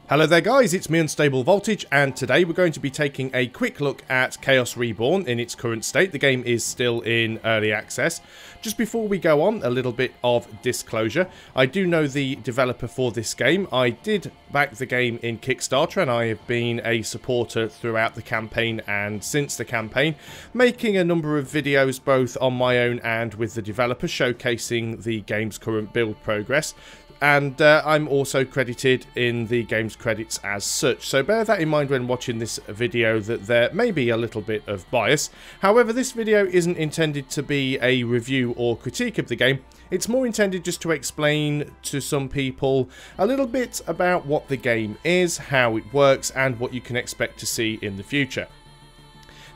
Hello there guys, it's me Unstable Voltage, and today we're going to be taking a quick look at Chaos Reborn in its current state. The game is still in early access. Just before we go on, a little bit of disclosure. I do know the developer for this game. I did back the game in Kickstarter, and I have been a supporter throughout the campaign and since the campaign, making a number of videos both on my own and with the developer showcasing the game's current build progress. And I'm also credited in the game's credits as such, so bear that in mind when watching this video, that there may be a little bit of bias. However, this video isn't intended to be a review or critique of the game. It's more intended just to explain to some people a little bit about what the game is, how it works, and what you can expect to see in the future.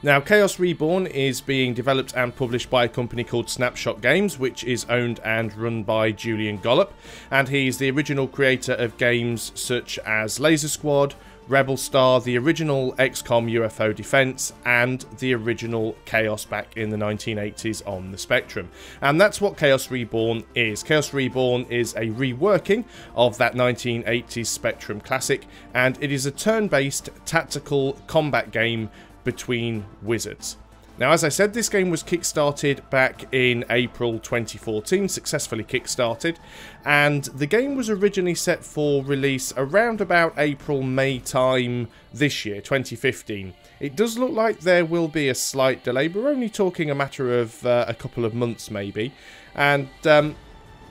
Now, Chaos Reborn is being developed and published by a company called Snapshot Games, which is owned and run by Julian Gollop, and he's the original creator of games such as Laser Squad, Rebel Star, the original XCOM UFO Defense, and the original Chaos back in the 1980s on the Spectrum. And that's what Chaos Reborn is. Chaos Reborn is a reworking of that 1980s Spectrum classic, and it is a turn-based tactical combat game between wizards. Now, as I said, this game was kickstarted back in April 2014, successfully kickstarted, and the game was originally set for release around about April-May time this year, 2015. It does look like there will be a slight delay, but we're only talking a matter of a couple of months maybe, and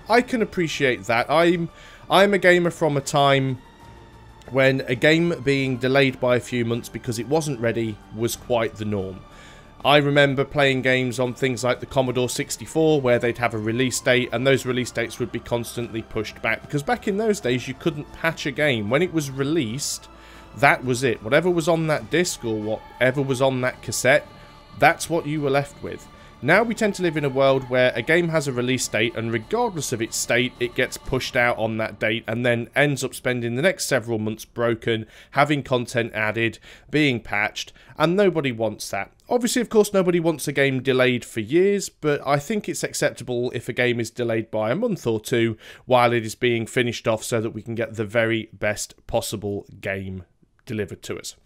I can appreciate that. I'm a gamer from a time when a game being delayed by a few months because it wasn't ready was quite the norm. I remember playing games on things like the Commodore 64 where they'd have a release date, and those release dates would be constantly pushed back, because back in those days you couldn't patch a game. When it was released, that was it. Whatever was on that disc or whatever was on that cassette, that's what you were left with. Now we tend to live in a world where a game has a release date, and regardless of its state, it gets pushed out on that date and then ends up spending the next several months broken, having content added, being patched, and nobody wants that. Obviously, of course, nobody wants a game delayed for years, but I think it's acceptable if a game is delayed by a month or two while it is being finished off so that we can get the very best possible game delivered to us.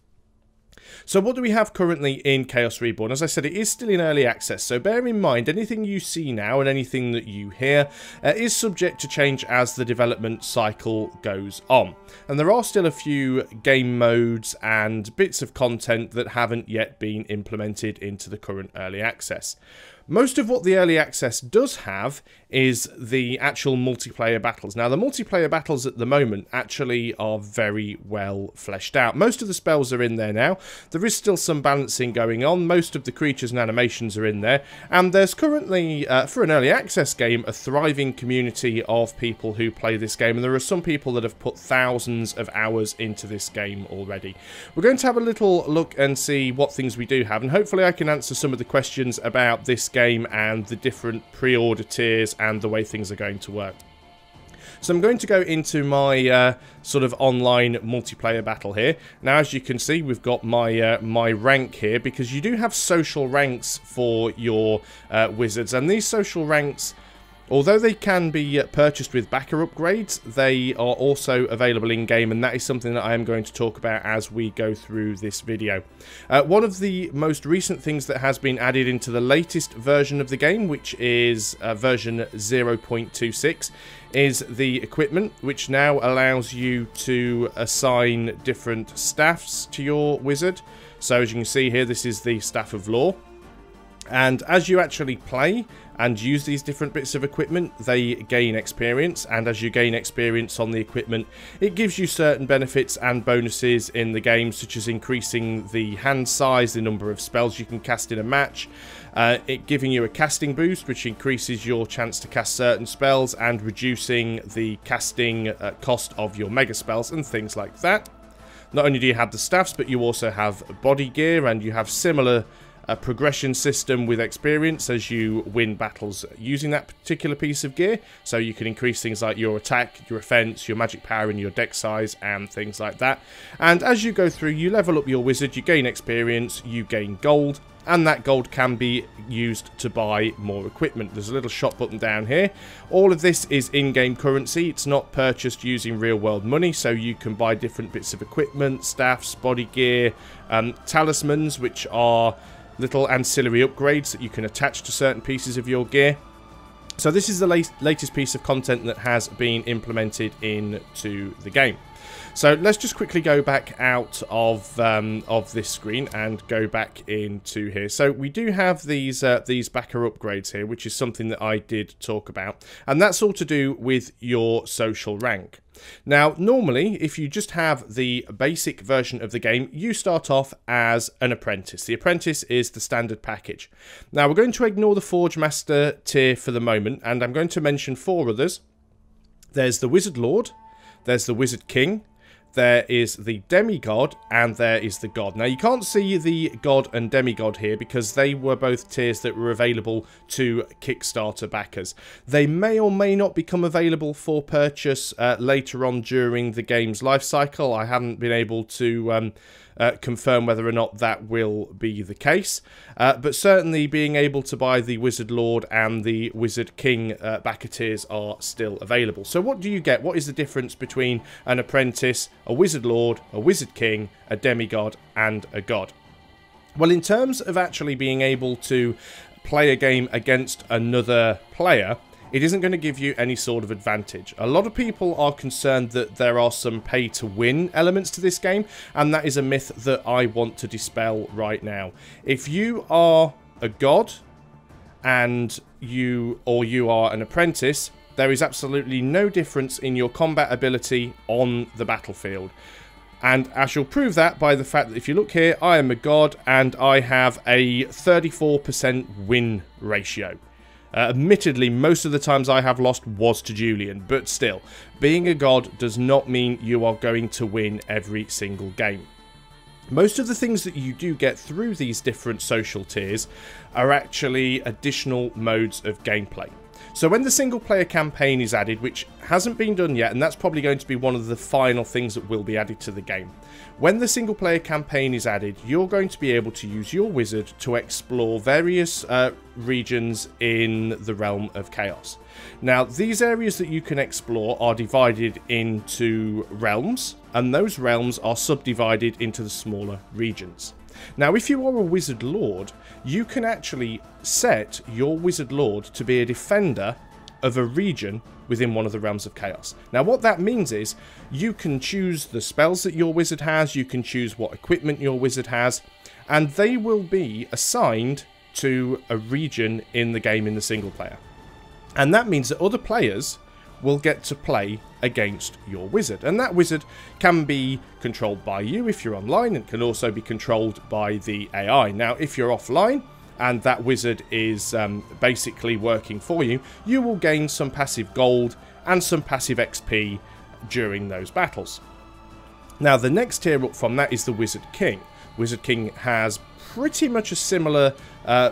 So what do we have currently in Chaos Reborn? As I said, it is still in early access, so bear in mind anything you see now and anything that you hear is subject to change as the development cycle goes on. And there are still a few game modes and bits of content that haven't yet been implemented into the current early access. Most of what the early access does have is the actual multiplayer battles. Now, the multiplayer battles at the moment actually are very well fleshed out. Most of the spells are in there now. There is still some balancing going on. Most of the creatures and animations are in there. And there's currently, for an early access game, a thriving community of people who play this game. And there are some people that have put thousands of hours into this game already. We're going to have a little look and see what things we do have. And hopefully I can answer some of the questions about this game and the different pre-order tiers and the way things are going to work. So I'm going to go into my sort of online multiplayer battle here. Now, as you can see, we've got my my rank here, because you do have social ranks for your wizards, and these social ranks, although they can be purchased with backer upgrades, they are also available in-game, and that is something that I am going to talk about as we go through this video. One of the most recent things that has been added into the latest version of the game, which is version 0.26, is the equipment, which now allows you to assign different staffs to your wizard. So as you can see here, this is the Staff of Law. And as you actually play and use these different bits of equipment, they gain experience, and as you gain experience on the equipment, it gives you certain benefits and bonuses in the game, such as increasing the hand size, the number of spells you can cast in a match, it giving you a casting boost, which increases your chance to cast certain spells, and reducing the casting cost of your mega spells and things like that. Not only do you have the staffs, but you also have body gear, and you have similar a progression system with experience as you win battles using that particular piece of gear. So you can increase things like your attack, your offense, your magic power, and your deck size, and things like that. And as you go through, you level up your wizard, you gain experience, you gain gold, and that gold can be used to buy more equipment. There's a little shop button down here. All of this is in-game currency. It's not purchased using real-world money, so you can buy different bits of equipment, staffs, body gear, talismans, which are little ancillary upgrades that you can attach to certain pieces of your gear. So this is the latest piece of content that has been implemented into the game. So let's just quickly go back out of this screen and go back into here. So we do have these backer upgrades here, which is something that I did talk about, and that's all to do with your social rank. Now, normally, if you just have the basic version of the game, you start off as an apprentice. The apprentice is the standard package. Now, we're going to ignore the Forge Master tier for the moment, and I'm going to mention 4 others. There's the Wizard Lord, there's the Wizard King, there is the Demigod, and there is the God. Now, you can't see the God and Demigod here because they were both tiers that were available to Kickstarter backers. They may or may not become available for purchase later on during the game's life cycle. I haven't been able to confirm whether or not that will be the case. But certainly being able to buy the Wizard Lord and the Wizard King backer tiers are still available. So what do you get? What is the difference between an apprentice, a Wizard Lord, a Wizard King, a Demigod, and a God? Well, in terms of actually being able to play a game against another player, it isn't going to give you any sort of advantage. A lot of people are concerned that there are some pay-to-win elements to this game, and that is a myth that I want to dispel right now. If you are a god and you are an apprentice, there is absolutely no difference in your combat ability on the battlefield. And I shall prove that by the fact that if you look here, I am a god and I have a 34% win ratio. Admittedly, most of the times I have lost was to Julian, but still, being a god does not mean you are going to win every single game. Most of the things that you do get through these different social tiers are actually additional modes of gameplay. So when the single player campaign is added, which hasn't been done yet, and that's probably going to be one of the final things that will be added to the game. When the single player campaign is added, you're going to be able to use your wizard to explore various regions in the realm of Chaos. Now, these areas that you can explore are divided into realms, and those realms are subdivided into the smaller regions. Now, if you are a Wizard Lord, you can actually set your Wizard Lord to be a defender of a region within one of the realms of Chaos. Now, what that means is you can choose the spells that your wizard has, you can choose what equipment your wizard has, and they will be assigned to a region in the game in the single player. And that means that other players will get to play against your wizard, and that wizard can be controlled by you if you're online, and can also be controlled by the AI. Now, if you're offline and that wizard is basically working for you, you will gain some passive gold and some passive XP during those battles. Now, the next tier up from that is the Wizard King. Wizard King has pretty much a similar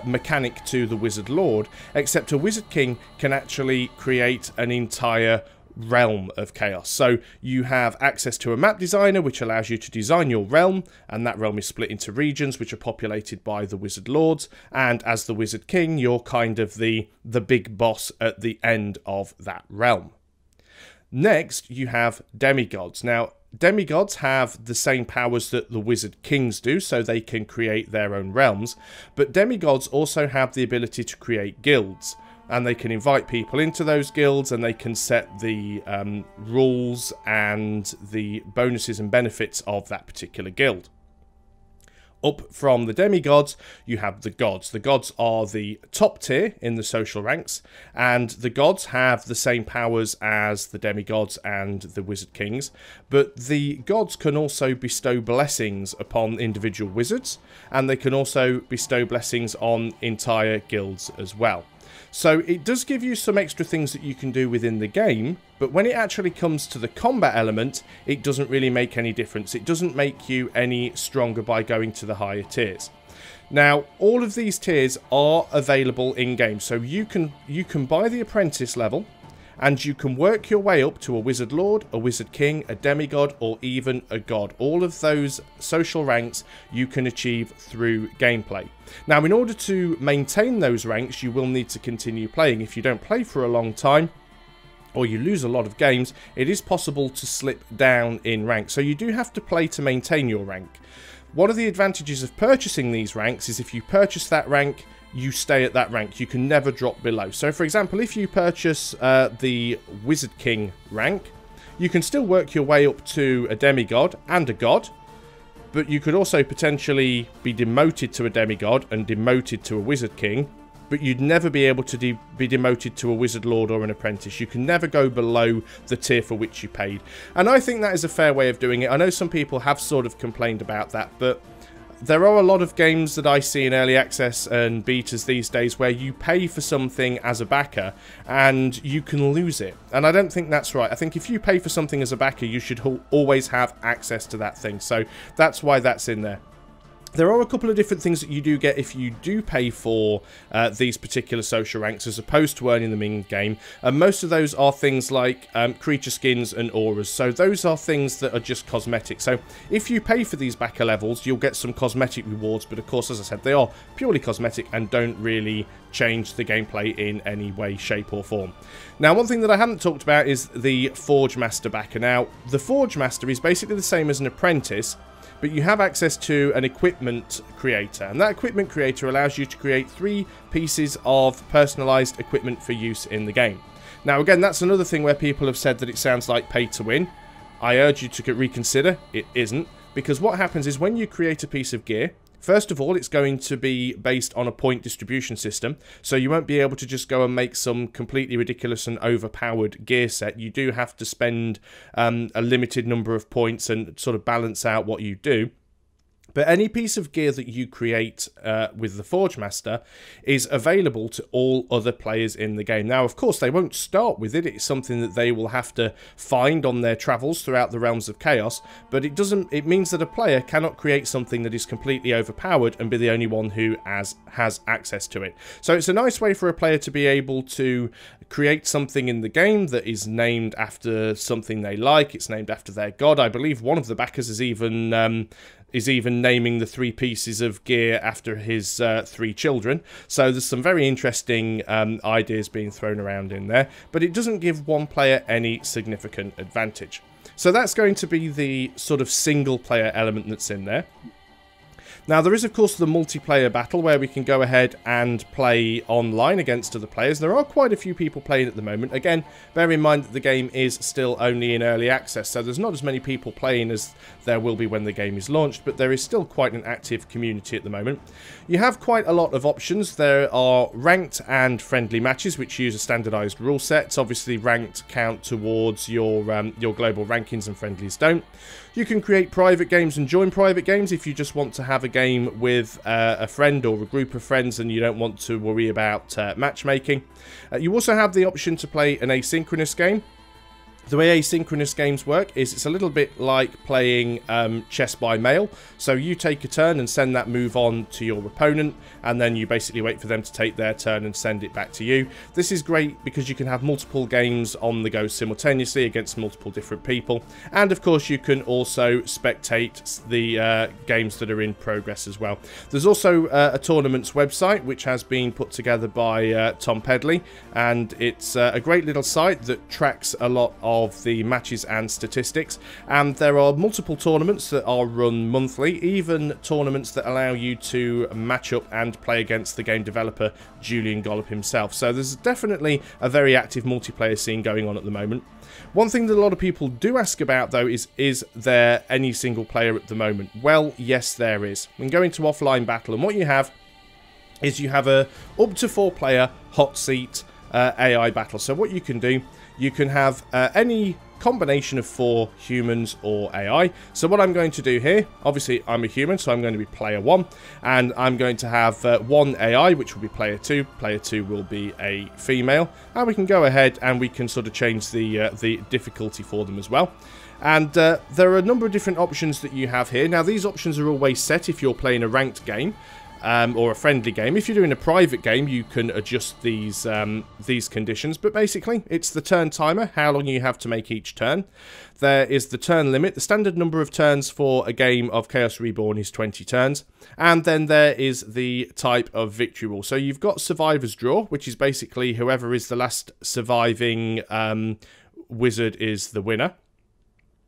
mechanic to the Wizard Lord, except a Wizard King can actually create an entire realm of Chaos. So you have access to a map designer, which allows you to design your realm, and that realm is split into regions which are populated by the Wizard Lords, and as the Wizard King, you're kind of the big boss at the end of that realm. Next, you have demigods. Now, demigods have the same powers that the Wizard Kings do, so they can create their own realms, but demigods also have the ability to create guilds, and they can invite people into those guilds, and they can set the rules and the bonuses and benefits of that particular guild. Up from the demigods, you have the gods. The gods are the top tier in the social ranks, and the gods have the same powers as the demigods and the Wizard Kings, but the gods can also bestow blessings upon individual wizards, and they can also bestow blessings on entire guilds as well. So it does give you some extra things that you can do within the game, but when it actually comes to the combat element, it doesn't really make any difference. It doesn't make you any stronger by going to the higher tiers. Now, all of these tiers are available in-game, so you can buy the apprentice level, and you can work your way up to a wizard lord, a wizard king, a demigod, or even a god. All of those social ranks you can achieve through gameplay. Now, in order to maintain those ranks, you will need to continue playing. If you don't play for a long time, or you lose a lot of games, it is possible to slip down in rank. So you do have to play to maintain your rank. One of the advantages of purchasing these ranks is if you purchase that rank, you stay at that rank. You can never drop below. So for example, if you purchase the Wizard King rank, you can still work your way up to a demigod and a god, but you could also potentially be demoted to a demigod and demoted to a Wizard King, but you'd never be able to be demoted to a Wizard Lord or an Apprentice. You can never go below the tier for which you paid. And I think that is a fair way of doing it. I know some people have sort of complained about that, but there are a lot of games that I see in early access and betas these days where you pay for something as a backer and you can lose it. And I don't think that's right. I think if you pay for something as a backer, you should always have access to that thing. So that's why that's in there. There are a couple of different things that you do get if you do pay for these particular social ranks as opposed to earning them in-game. And most of those are things like creature skins and auras. So those are things that are just cosmetic. So if you pay for these backer levels, you'll get some cosmetic rewards. But of course, as I said, they are purely cosmetic and don't really change the gameplay in any way, shape or form. Now, one thing that I haven't talked about is the Forge Master backer. Now, the Forge Master is basically the same as an apprentice, but you have access to an equipment creator, and that equipment creator allows you to create 3 pieces of personalized equipment for use in the game. Now again, that's another thing where people have said that it sounds like pay to win. I urge you to reconsider. It isn't, because what happens is when you create a piece of gear, first of all, it's going to be based on a point distribution system, so you won't be able to just go and make some completely ridiculous and overpowered gear set. You do have to spend a limited number of points and sort of balance out what you do. But any piece of gear that you create with the Forge Master is available to all other players in the game. Now, of course, they won't start with it. It's something that they will have to find on their travels throughout the realms of chaos. But it means that a player cannot create something that is completely overpowered and be the only one who has access to it. So it's a nice way for a player to be able to create something in the game that is named after something they like. It's named after their god. I believe one of the backers is even naming the 3 pieces of gear after his 3 children. So there's some very interesting ideas being thrown around in there, but it doesn't give one player any significant advantage. So that's going to be the sort of single player element that's in there. Now, there is, of course, the multiplayer battle where we can go ahead and play online against other players. There are quite a few people playing at the moment. Again, bear in mind that the game is still only in early access, so there's not as many people playing as there will be when the game is launched, but there is still quite an active community at the moment. You have quite a lot of options. There are ranked and friendly matches, which use a standardized rule set. Obviously, ranked count towards your global rankings and friendlies don't. You can create private games and join private games if you just want to have a game with a friend or a group of friends and you don't want to worry about matchmaking. You also have the option to play an asynchronous game. The way asynchronous games work is it's a little bit like playing chess by mail. So you take a turn and send that move on to your opponent, and then you basically wait for them to take their turn and send it back to you. This is great because you can have multiple games on the go simultaneously against multiple different people. And of course you can also spectate the games that are in progress as well. There's also a tournaments website which has been put together by Tom Pedley, and it's a great little site that tracks a lot of the matches and statistics, and there are multiple tournaments that are run monthly, even tournaments that allow you to match up and play against the game developer Julian Gollop himself. So there's definitely a very active multiplayer scene going on at the moment. One thing that a lot of people do ask about though is there any single player at the moment? Well, yes there is. We can go into offline battle, and what you have is you have a up to 4 player hot seat AI battle. So what you can do, you can have any combination of 4 humans or AI. So what I'm going to do here, obviously I'm a human, so I'm going to be player 1, and I'm going to have 1 AI, which will be player 2. Player 2 will be a female, and we can go ahead and we can sort of change the difficulty for them as well. And there are a number of different options that you have here. Now, these options are always set if you're playing a ranked game. or a friendly game. If you're doing a private game, you can adjust these conditions, but basically it's the turn timer, how long you have to make each turn. There is the turn limit. The standard number of turns for a game of Chaos Reborn is 20 turns. And then there is the type of victory rule. So you've got Survivor's Draw, which is basically whoever is the last surviving wizard is the winner.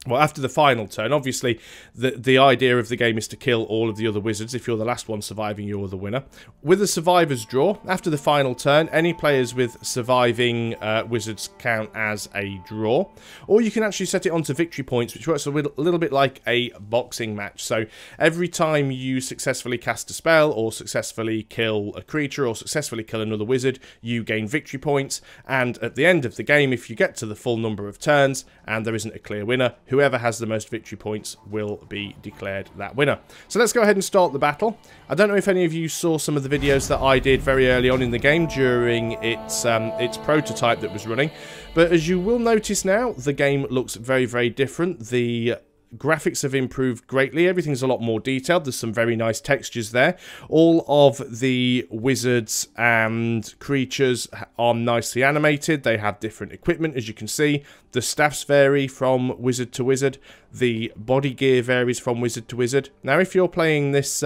Well, after the final turn, obviously, the idea of the game is to kill all of the other wizards. If you're the last one surviving, you're the winner. With a Survivor's Draw, after the final turn, any players with surviving wizards count as a draw. Or you can actually set it onto victory points, which works a little bit like a boxing match. So every time you successfully cast a spell, or successfully kill a creature, or successfully kill another wizard, you gain victory points. And at the end of the game, if you get to the full number of turns, and there isn't a clear winner, whoever has the most victory points will be declared that winner. So let's go ahead and start the battle. I don't know if any of you saw some of the videos that I did very early on in the game during its prototype that was running, but as you will notice now, the game looks very, very different. The graphics have improved greatly. Everything's a lot more detailed. There's some very nice textures there. All of the wizards and creatures are nicely animated. They have different equipment, as you can see. The staffs vary from wizard to wizard. The body gear varies from wizard to wizard. Now, if you're playing this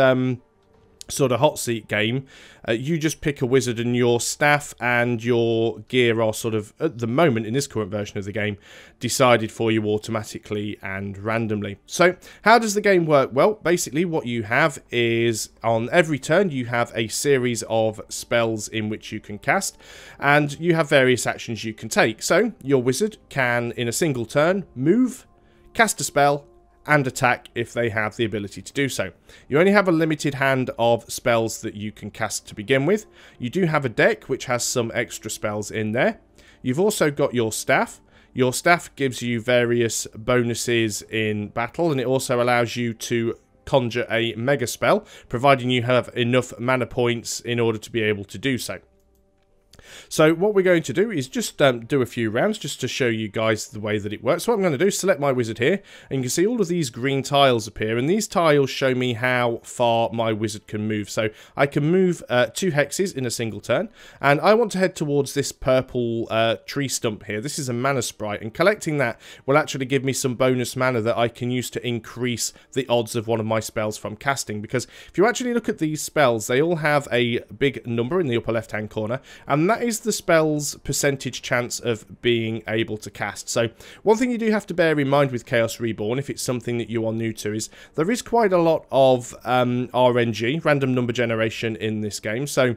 sort of hot seat game, you just pick a wizard and your staff and your gear are sort of, at the moment in this current version of the game, decided for you automatically and randomly. So how does the game work? Well, basically what you have is on every turn you have a series of spells in which you can cast, and you have various actions you can take. So your wizard can, in a single turn, move, cast a spell, and attack if they have the ability to do so. You only have a limited hand of spells that you can cast to begin with. You do have a deck which has some extra spells in there. You've also got your staff. Your staff gives you various bonuses in battle, and it also allows you to conjure a mega spell, providing you have enough mana points in order to be able to do so. So what we're going to do is just do a few rounds just to show you guys the way that it works. So what I'm going to do is select my wizard here, and you can see all of these green tiles appear, and these tiles show me how far my wizard can move. So I can move 2 hexes in a single turn, and I want to head towards this purple tree stump here. This is a mana sprite, and collecting that will actually give me some bonus mana that I can use to increase the odds of one of my spells from casting. Because if you actually look at these spells, they all have a big number in the upper left hand corner, and that is the spell's percentage chance of being able to cast. So one thing you do have to bear in mind with Chaos Reborn, if it's something that you are new to, is there is quite a lot of RNG, random number generation, in this game. So,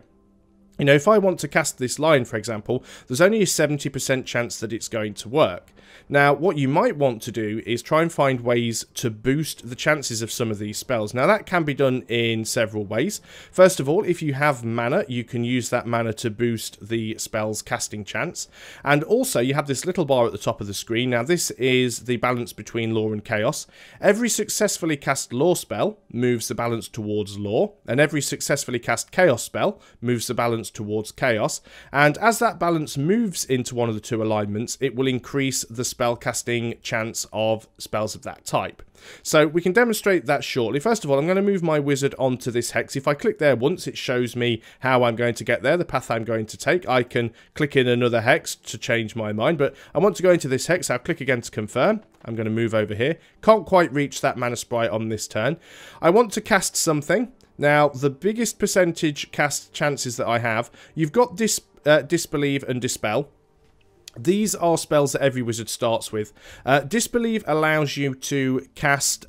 you know, if I want to cast this line, for example, there's only a 70% chance that it's going to work. Now, what you might want to do is try and find ways to boost the chances of some of these spells. Now, that can be done in several ways. First of all, if you have mana, you can use that mana to boost the spell's casting chance. And also, you have this little bar at the top of the screen. Now, this is the balance between Law and Chaos. Every successfully cast Law spell moves the balance towards Law, and every successfully cast Chaos spell moves the balance towards Chaos. And as that balance moves into one of the two alignments, it will increase the spell casting chance of spells of that type. So we can demonstrate that shortly. First of all, I'm going to move my wizard onto this hex. If I click there once, it shows me how I'm going to get there, the path I'm going to take. I can click in another hex to change my mind, but I want to go into this hex. I'll click again to confirm. I'm going to move over here. Can't quite reach that mana sprite on this turn. I want to cast something. Now, the biggest percentage cast chances that I have, you've got Disbelieve and Dispel. These are spells that every wizard starts with. Disbelieve allows you to cast...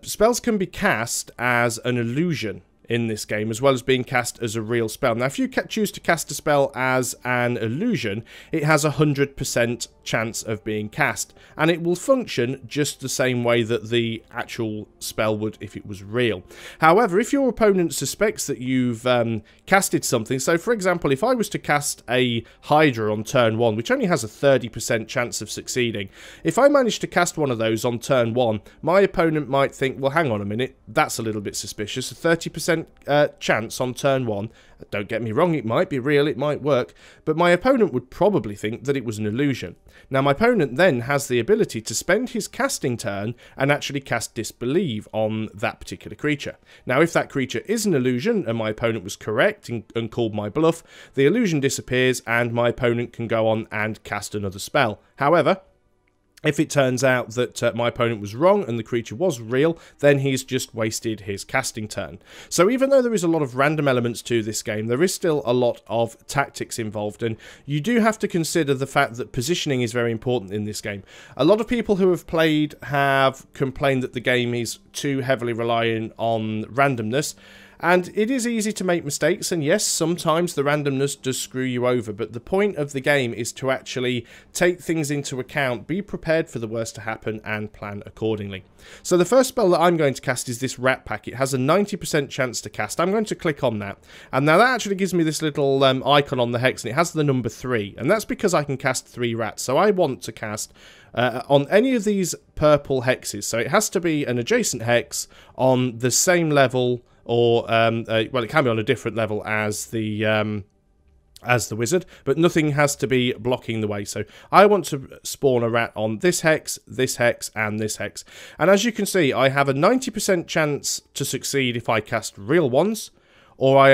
spells can be cast as an illusion in this game, as well as being cast as a real spell. Now, if you choose to cast a spell as an illusion, it has a 100% chance of being cast, and it will function just the same way that the actual spell would if it was real. However, if your opponent suspects that you've casted something, so for example, if I was to cast a Hydra on turn 1, which only has a 30% chance of succeeding, if I manage to cast one of those on turn 1, my opponent might think, well, hang on a minute, that's a little bit suspicious. A 30% 90% chance on turn 1. Don't get me wrong, it might be real, it might work, but my opponent would probably think that it was an illusion. Now, my opponent then has the ability to spend his casting turn and actually cast Disbelieve on that particular creature. Now, if that creature is an illusion and my opponent was correct and called my bluff, the illusion disappears and my opponent can go on and cast another spell. However, if it turns out that my opponent was wrong and the creature was real, then he's just wasted his casting turn. So even though there is a lot of random elements to this game, there is still a lot of tactics involved, and you do have to consider the fact that positioning is very important in this game. A lot of people who have played have complained that the game is too heavily reliant on randomness. And it is easy to make mistakes, and yes, sometimes the randomness does screw you over, but the point of the game is to actually take things into account, be prepared for the worst to happen, and plan accordingly. So the first spell that I'm going to cast is this Rat Pack. It has a 90% chance to cast. I'm going to click on that, and now that actually gives me this little icon on the hex, and it has the number 3, and that's because I can cast 3 rats. So I want to cast on any of these purple hexes, so it has to be an adjacent hex on the same level, or well, it can be on a different level as the wizard, but nothing has to be blocking the way. So I want to spawn a rat on this hex, and this hex. And as you can see, I have a 90% chance to succeed if I cast real ones, or I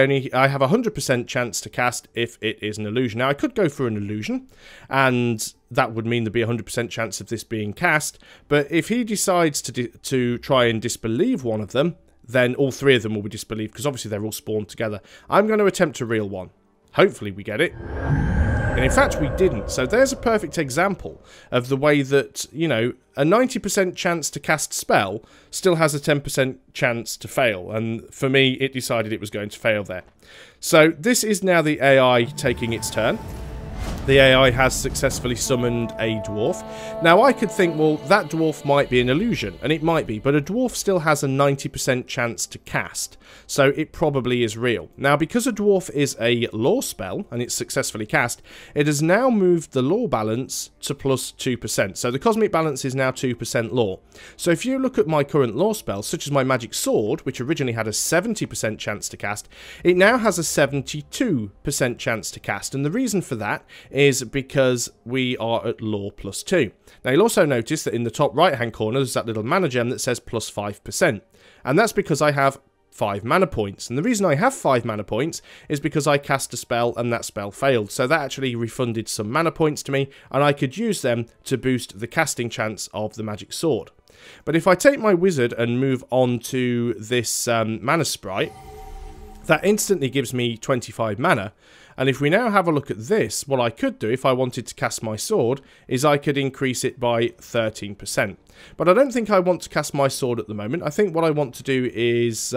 have a 100% chance to cast if it is an illusion. Now, I could go for an illusion, and that would mean there'd be a 100% chance of this being cast, but if he decides to try and disbelieve one of them, then all 3 of them will be disbelieved, because obviously they're all spawned together. I'm going to attempt a real one. Hopefully we get it. And in fact, we didn't. So there's a perfect example of the way that, you know, a 90% chance to cast spell still has a 10% chance to fail. And for me, it decided it was going to fail there. So this is now the AI taking its turn. The AI has successfully summoned a dwarf. Now, I could think, well, that dwarf might be an illusion, and it might be, but a dwarf still has a 90% chance to cast, so it probably is real. Now, because a dwarf is a lore spell, and it's successfully cast, it has now moved the lore balance to plus 2%. So the cosmic balance is now 2% lore. So if you look at my current lore spells, such as my magic sword, which originally had a 70% chance to cast, it now has a 72% chance to cast, and the reason for that is because we are at lore plus 2. Now, you'll also notice that in the top right hand corner there's that little mana gem that says plus 5%, and that's because I have 5 mana points. And the reason I have 5 mana points is because I cast a spell and that spell failed, so that actually refunded some mana points to me, and I could use them to boost the casting chance of the magic sword. But if I take my wizard and move on to this mana sprite, that instantly gives me 25 mana. And if we now have a look at this, what I could do if I wanted to cast my sword is I could increase it by 13%. But I don't think I want to cast my sword at the moment. I think what I want to do is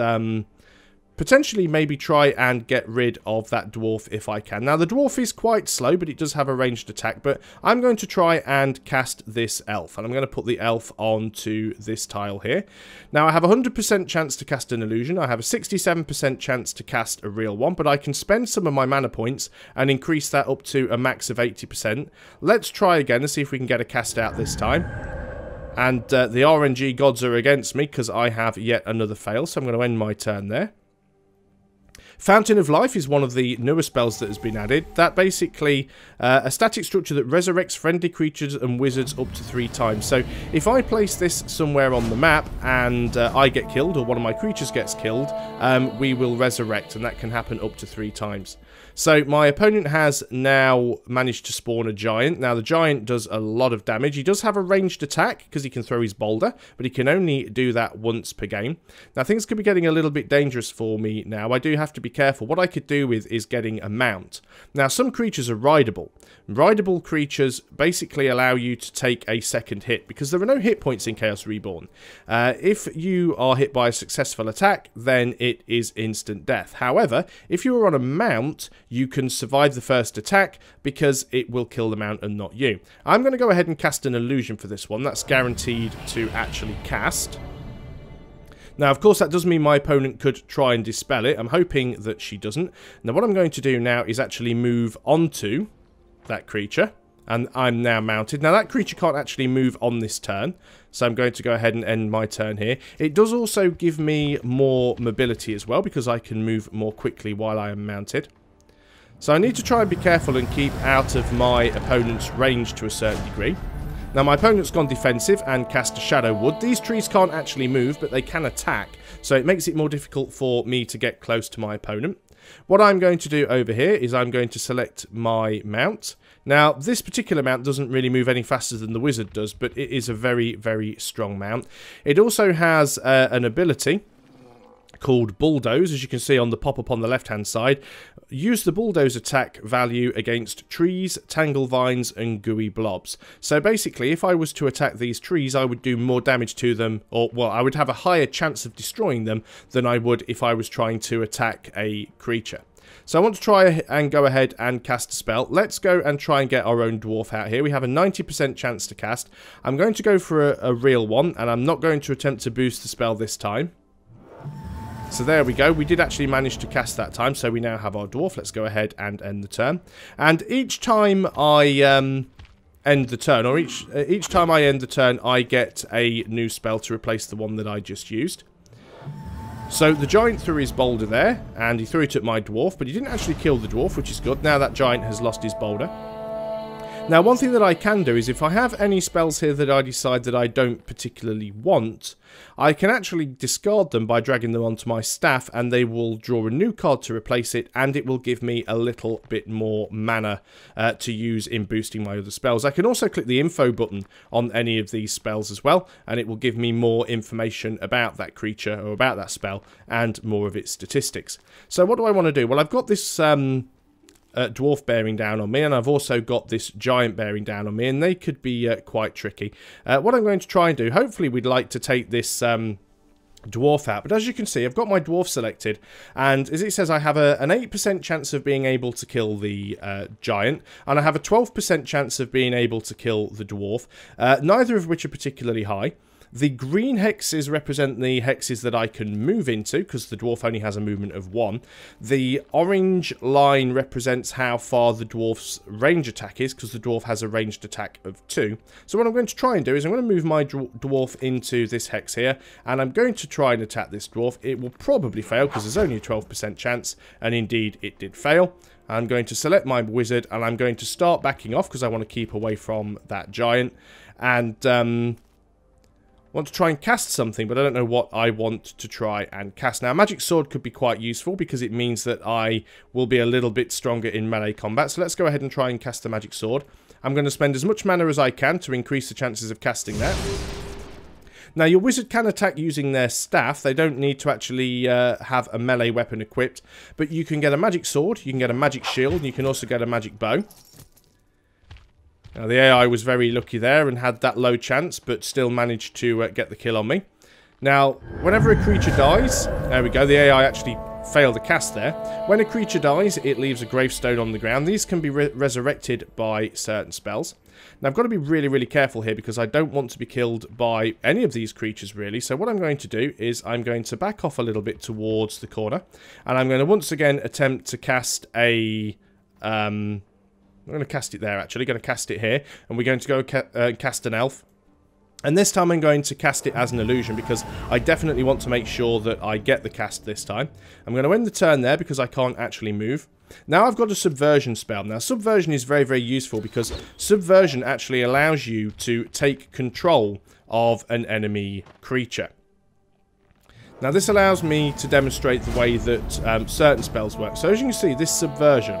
potentially maybe try and get rid of that dwarf if I can. Now, the dwarf is quite slow, but it does have a ranged attack. But I'm going to try and cast this elf, and I'm going to put the elf onto this tile here. Now, I have a 100% chance to cast an illusion. I have a 67% chance to cast a real one, but I can spend some of my mana points and increase that up to a max of 80%. Let's try again and see if we can get a cast out this time. And the RNG gods are against me because I have yet another fail, so I'm going to end my turn there. Fountain of Life is one of the newer spells that has been added. That basically a static structure that resurrects friendly creatures and wizards up to 3 times. So if I place this somewhere on the map and I get killed or one of my creatures gets killed, we will resurrect, and that can happen up to 3 times. So my opponent has now managed to spawn a giant. Now the giant does a lot of damage. He does have a ranged attack because he can throw his boulder, but he can only do that once per game. Now things could be getting a little bit dangerous for me now. I do have to be careful. What I could do with is getting a mount. Now some creatures are rideable. Rideable creatures basically allow you to take a second hit because there are no hit points in Chaos Reborn. If you are hit by a successful attack, then it is instant death. However, if you are on a mount, you can survive the first attack because it will kill the mount and not you. I'm going to go ahead and cast an illusion for this one. That's guaranteed to actually cast. Now, of course, that does mean my opponent could try and dispel it. I'm hoping that she doesn't. Now, what I'm going to do now is actually move onto that creature. and I'm now mounted. Now that creature can't actually move on this turn, so I'm going to go ahead and end my turn here. It does also give me more mobility as well, because I can move more quickly while I am mounted. So I need to try and be careful and keep out of my opponent's range to a certain degree. Now my opponent's gone defensive and cast a Shadow Wood. These trees can't actually move, but they can attack, so it makes it more difficult for me to get close to my opponent. What I'm going to do over here is I'm going to select my mount. Now, this particular mount doesn't really move any faster than the wizard does, but it is a very, very strong mount. It also has an ability called Bulldoze, as you can see on the pop-up on the left-hand side. Use the Bulldoze attack value against trees, tangle vines, and gooey blobs. So basically, if I was to attack these trees, I would do more damage to them, or, well, I would have a higher chance of destroying them than I would if I was trying to attack a creature. So I want to try and go ahead and cast a spell. Let's go and try and get our own dwarf out here. We have a 90% chance to cast. I'm going to go for a real one, and I'm not going to attempt to boost the spell this time. So there we go. We did actually manage to cast that time, so we now have our dwarf. Let's go ahead and end the turn. And each time I end the turn, or each time I end the turn, I get a new spell to replace the one that I just used. So the giant threw his boulder there, and he threw it at my dwarf, but he didn't actually kill the dwarf, which is good. Now that giant has lost his boulder. Now, one thing that I can do is if I have any spells here that I decide that I don't particularly want, I can actually discard them by dragging them onto my staff, and they will draw a new card to replace it, and it will give me a little bit more mana to use in boosting my other spells. I can also click the info button on any of these spells as well, and it will give me more information about that creature or about that spell and more of its statistics. So what do I want to do? Well, I've got this dwarf bearing down on me, and I've also got this giant bearing down on me, and they could be quite tricky. What I'm going to try and do, hopefully we'd like to take this dwarf out, but as you can see, I've got my dwarf selected, and as it says, I have an 8% chance of being able to kill the giant, and I have a 12% chance of being able to kill the dwarf, neither of which are particularly high. The green hexes represent the hexes that I can move into, because the dwarf only has a movement of 1. The orange line represents how far the dwarf's range attack is, because the dwarf has a ranged attack of 2. So what I'm going to try and do is I'm going to move my dwarf into this hex here, and I'm going to try and attack this dwarf. It will probably fail, because there's only a 12% chance, and indeed it did fail. I'm going to select my wizard, and I'm going to start backing off, because I want to keep away from that giant, and want to try and cast something, but I don't know what I want to try and cast. Now, Magic Sword could be quite useful because it means that I will be a little bit stronger in melee combat. So let's go ahead and try and cast the Magic Sword. I'm going to spend as much mana as I can to increase the chances of casting that. Now, your wizard can attack using their staff. They don't need to actually have a melee weapon equipped, but you can get a Magic Sword, you can get a Magic Shield, and you can also get a Magic Bow. Now, the AI was very lucky there and had that low chance, but still managed to get the kill on me. Now, whenever a creature dies, there we go, the AI actually failed the cast there. When a creature dies, it leaves a gravestone on the ground. These can be resurrected by certain spells. Now, I've got to be really, really careful here because I don't want to be killed by any of these creatures, really. So what I'm going to do is I'm going to back off a little bit towards the corner, and I'm going to once again attempt to cast a I'm going to cast it there, actually. Going to cast it here. And we're going to go cast an elf. And this time I'm going to cast it as an illusion because I definitely want to make sure that I get the cast this time. I'm going to end the turn there because I can't actually move. Now I've got a subversion spell. Now subversion is very, very useful because subversion actually allows you to take control of an enemy creature. Now this allows me to demonstrate the way that certain spells work. So as you can see, this subversion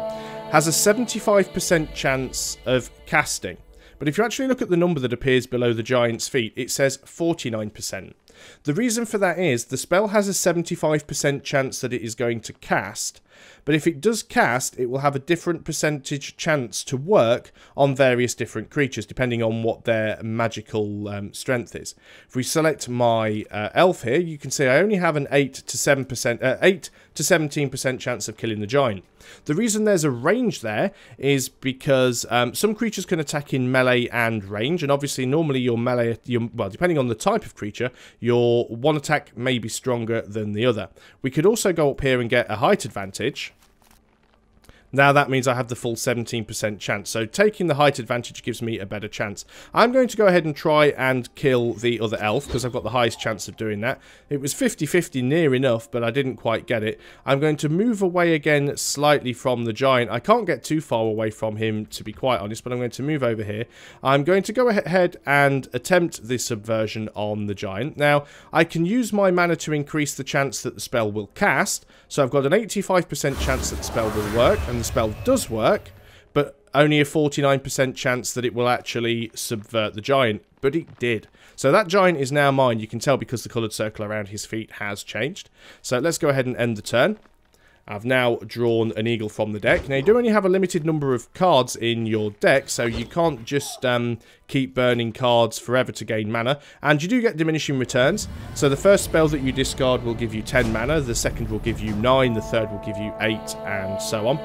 has a 75% chance of casting. But if you actually look at the number that appears below the giant's feet, it says 49%. The reason for that is the spell has a 75% chance that it is going to cast, but if it does cast, it will have a different percentage chance to work on various different creatures, depending on what their magical strength is. If we select my elf here, you can see I only have an 8 to 17% chance of killing the giant. The reason there's a range there is because some creatures can attack in melee and range, and obviously normally your melee, well, depending on the type of creature, your one attack may be stronger than the other. We could also go up here and get a height advantage. Now that means I have the full 17% chance. So taking the height advantage gives me a better chance. I'm going to go ahead and try and kill the other elf because I've got the highest chance of doing that. It was 50-50 near enough, but I didn't quite get it. I'm going to move away again slightly from the giant. I can't get too far away from him, to be quite honest, but I'm going to move over here. I'm going to go ahead and attempt the subversion on the giant. Now, I can use my mana to increase the chance that the spell will cast. So I've got an 85% chance that the spell will work, and the spell does work, but only a 49% chance that it will actually subvert the giant. But it did. So that giant is now mine. You can tell because the coloured circle around his feet has changed. So let's go ahead and end the turn. I've now drawn an eagle from the deck. Now, you do only have a limited number of cards in your deck, so you can't just keep burning cards forever to gain mana. And you do get diminishing returns. So the first spell that you discard will give you 10 mana, the second will give you 9, the third will give you 8, and so on.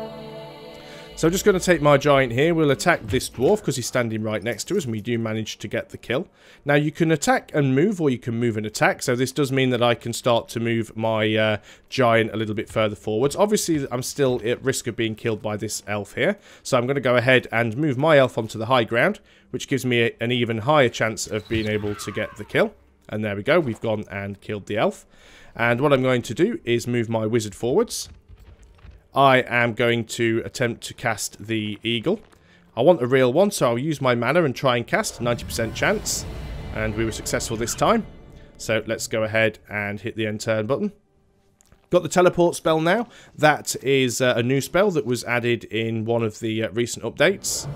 So I'm just going to take my giant here. We'll attack this dwarf because he's standing right next to us, and we do manage to get the kill. Now, you can attack and move, or you can move and attack. So this does mean that I can start to move my giant a little bit further forwards. Obviously, I'm still at risk of being killed by this elf here. So I'm going to go ahead and move my elf onto the high ground, which gives me an even higher chance of being able to get the kill. And there we go. We've gone and killed the elf. And what I'm going to do is move my wizard forwards. I am going to attempt to cast the eagle. I want a real one, so I'll use my mana and try and cast. 90% chance. And we were successful this time. So let's go ahead and hit the end turn button. Got the teleport spell now. That is a new spell that was added in one of the recent updates.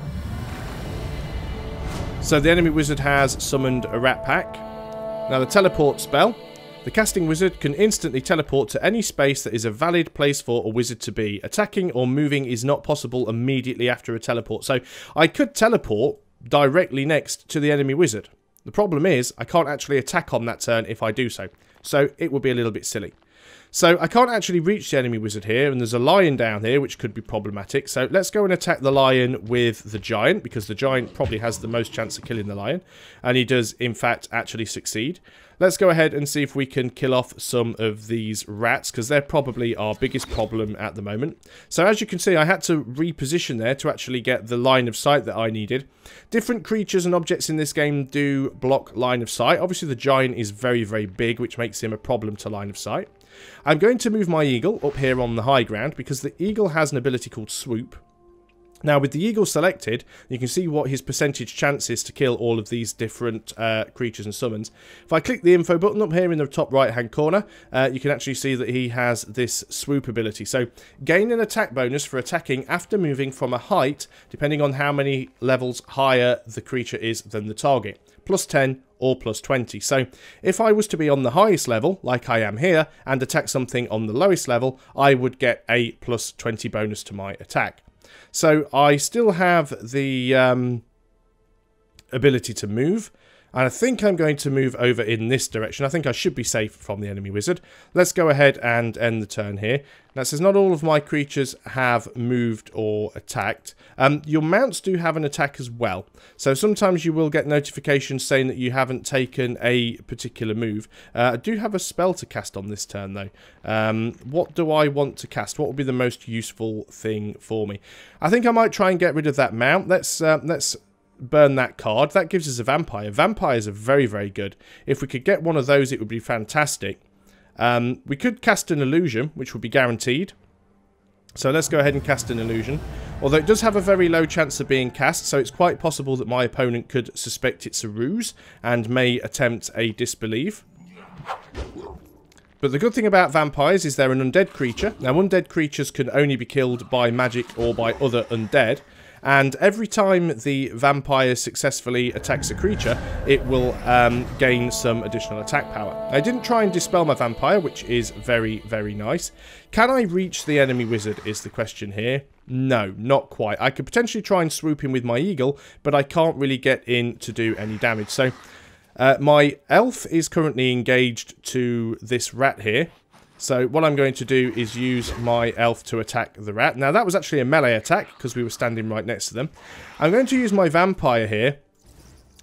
So the enemy wizard has summoned a rat pack. Now the teleport spell. The casting wizard can instantly teleport to any space that is a valid place for a wizard to be. Attacking or moving is not possible immediately after a teleport. So I could teleport directly next to the enemy wizard. The problem is I can't actually attack on that turn if I do so. So it would be a little bit silly. So I can't actually reach the enemy wizard here, and there's a lion down here, which could be problematic. So let's go and attack the lion with the giant, because the giant probably has the most chance of killing the lion. And he does, in fact, actually succeed. Let's go ahead and see if we can kill off some of these rats, because they're probably our biggest problem at the moment. So as you can see, I had to reposition there to actually get the line of sight that I needed. Different creatures and objects in this game do block line of sight. Obviously, the giant is very, very big, which makes him a problem to line of sight. I'm going to move my eagle up here on the high ground, because the eagle has an ability called swoop. Now, with the eagle selected, you can see what his percentage chance is to kill all of these different creatures and summons. If I click the info button up here in the top right-hand corner, you can actually see that he has this swoop ability. So, gain an attack bonus for attacking after moving from a height, depending on how many levels higher the creature is than the target. Plus 10 or plus 20. So, if I was to be on the highest level, like I am here, and attack something on the lowest level, I would get a plus 20 bonus to my attack. So I still have the ability to move. And I think I'm going to move over in this direction. I think I should be safe from the enemy wizard. Let's go ahead and end the turn here. Now it says not all of my creatures have moved or attacked. Your mounts do have an attack as well. So sometimes you will get notifications saying that you haven't taken a particular move. I do have a spell to cast on this turn though. What do I want to cast? What would be the most useful thing for me? I think I might try and get rid of that mount. Let's burn that card. That gives us a vampire. Vampires are very, very good. If we could get one of those, it would be fantastic. We could cast an illusion, which would be guaranteed. So let's go ahead and cast an illusion. Although it does have a very low chance of being cast, so it's quite possible that my opponent could suspect it's a ruse and may attempt a disbelieve. But the good thing about vampires is they're an undead creature. Now, undead creatures can only be killed by magic or by other undead. And every time the vampire successfully attacks a creature, it will gain some additional attack power. I didn't try and dispel my vampire, which is very, very nice. Can I reach the enemy wizard is the question here. No, not quite. I could potentially try and swoop in with my eagle, but I can't really get in to do any damage. So my elf is currently engaged to this rat here. So what I'm going to do is use my elf to attack the rat. Now that was actually a melee attack because we were standing right next to them. I'm going to use my vampire here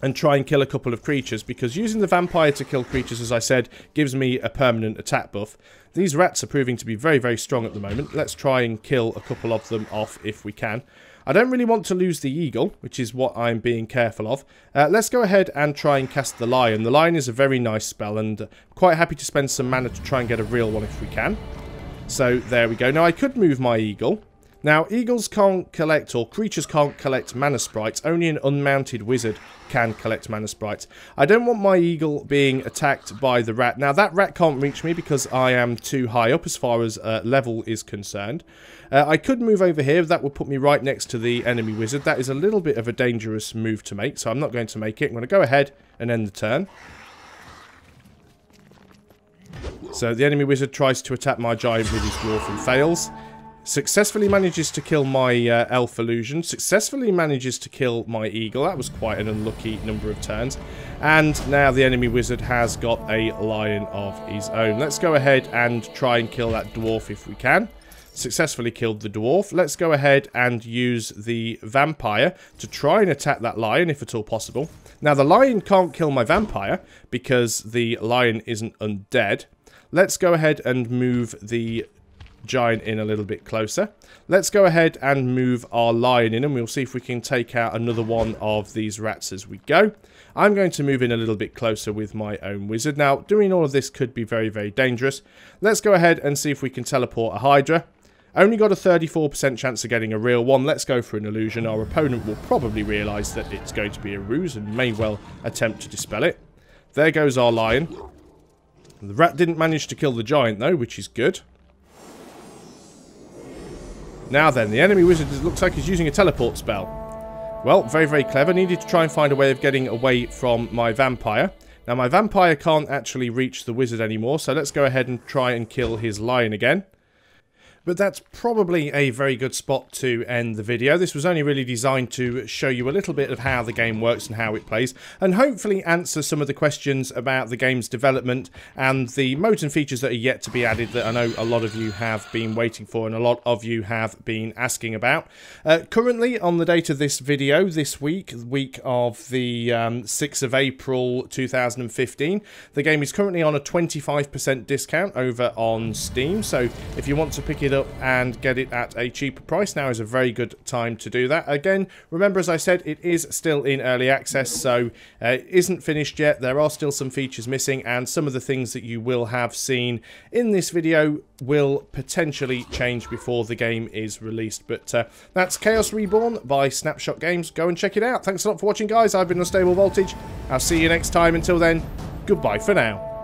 and try and kill a couple of creatures, because using the vampire to kill creatures, as I said, gives me a permanent attack buff. These rats are proving to be very, very strong at the moment. Let's try and kill a couple of them off if we can. I don't really want to lose the eagle, which is what I'm being careful of. Let's go ahead and try and cast the lion. The lion is a very nice spell, and quite happy to spend some mana to try and get a real one if we can. So there we go. Now I could move my eagle. Now, eagles can't collect, or creatures can't collect mana sprites. Only an unmounted wizard can collect mana sprites. I don't want my eagle being attacked by the rat. Now, that rat can't reach me because I am too high up as far as level is concerned. I could move over here. That would put me right next to the enemy wizard. That is a little bit of a dangerous move to make, so I'm not going to make it. I'm going to go ahead and end the turn. So the enemy wizard tries to attack my giant with his dwarf and fails. Successfully manages to kill my elf illusion. Successfully manages to kill my eagle. That was quite an unlucky number of turns. And now the enemy wizard has got a lion of his own. Let's go ahead and try and kill that dwarf if we can. Successfully killed the dwarf. Let's go ahead and use the vampire to try and attack that lion if at all possible. Now the lion can't kill my vampire because the lion isn't undead. Let's go ahead and move the giant in a little bit closer. Let's go ahead and move our lion in, and we'll see if we can take out another one of these rats as we go. I'm going to move in a little bit closer with my own wizard. Now, doing all of this could be very, very dangerous. Let's go ahead and see if we can teleport a hydra. Only got a 34% chance of getting a real one. Let's go for an illusion. Our opponent will probably realise that it's going to be a ruse and may well attempt to dispel it. There goes our lion. The rat didn't manage to kill the giant though, which is good. Now then, the enemy wizard looks like he's using a teleport spell. Well, very, very clever. Needed to try and find a way of getting away from my vampire. Now, my vampire can't actually reach the wizard anymore, so let's go ahead and try and kill his lion again. But that's probably a very good spot to end the video. This was only really designed to show you a little bit of how the game works and how it plays, and hopefully answer some of the questions about the game's development and the modes and features that are yet to be added that I know a lot of you have been waiting for and a lot of you have been asking about. Currently, on the date of this video, this week of the 6th of April 2015, the game is currently on a 25% discount over on Steam, so if you want to pick it up and get it at a cheaper price, now is a very good time to do that. Again, remember, as I said, it is still in early access, so it isn't finished yet. There are still some features missing, and some of the things that you will have seen in this video will potentially change before the game is released. But that's Chaos Reborn by Snapshot Games. Go and check it out. Thanks a lot for watching, guys. I've been Unstable Voltage. I'll see you next time. Until then, goodbye for now.